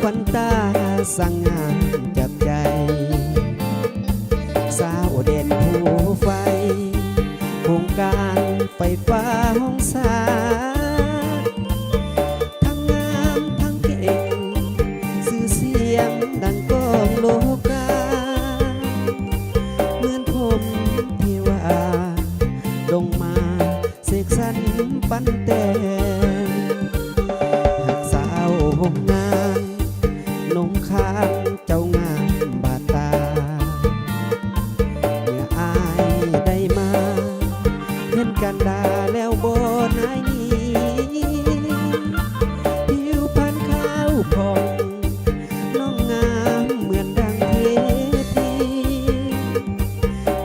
ควันตาสั่งงานจับใจสาวเด่นผู้ไฟโครงการไฟฟ้าห้องสาทั้งงามทั้งเก่งสื่อเสียงดังก้องโลกาเหมือนผมที่ว่าลงมาเสกสรรปั้นแต่งหักสาวห้องงานนงค้างเจ้างามบาดตาเมื่ออายได้มาเห็นกันดาแล้วบ่นายนี้ผิวพรรณขาวผ่องน้องงามเหมือนดังเทพี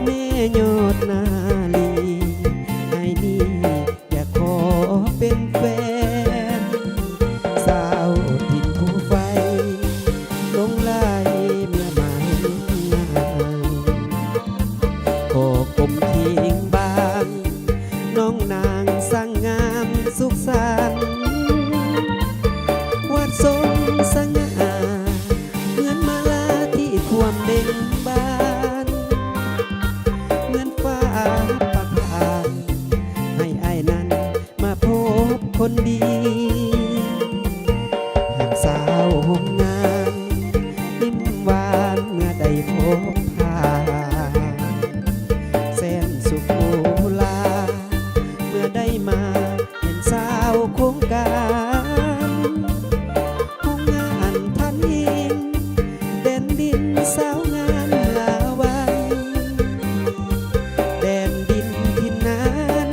แม่ยอดนาลีไอ้นี่อยากขอเป็นแฟนสาวถิ่นผู้ไฟลงไหลเมื่อมาเห็นงานโคกลมทิ้งบางน้องนางสร้างงามสุขสันต์วัดทรงสง่าเหมือนมาลาที่ท่วมเบ่งบานเหมือนฟ้าประทานให้อ้ายนั้นมาพบคนดีหากสาวห้องงานยิ้มหวานเมื่อได้พบผ่านแสนสุขโอลาเมื่อได้มาเห็นสาวโครงการห้องงานท่านอินเด่นดินสาวงามลาวันแดนดินที่นั้น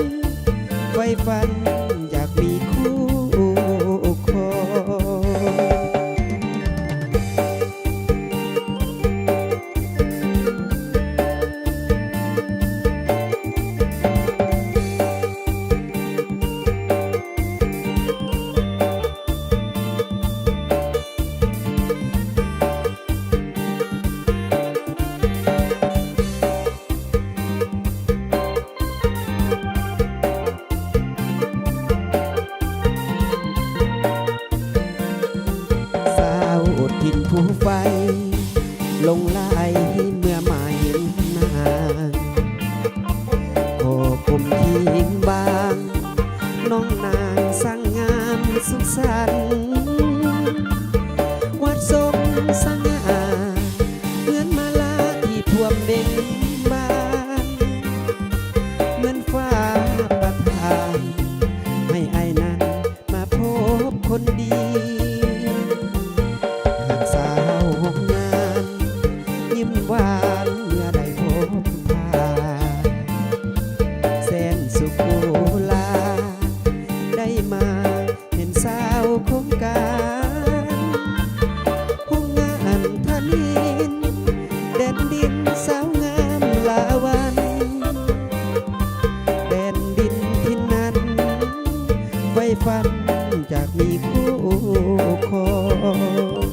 ไฟฝันอยากมีคู่ครองถิ่นผู้ไฟลงไหลเมื่อมาเห็นนางโคกลมทิ้งบางน้องนางสร้างงามสุขสันต์วัดทรงสง่าเหมือนมาลาที่ท่วมเบ่งบานเหมือนฟ้าประทานให้อ้ายนั้นมาพบคนดีสาวห้องงานยิ้มหวานเมื่อได้พบผ่านแสนสุขโอลาได้มาเห็นสาวโครงการห้องงานท่านินแดนดินสาวงามลาวันแดนดินที่นั้นไฟฝันจากมีคู่ครอง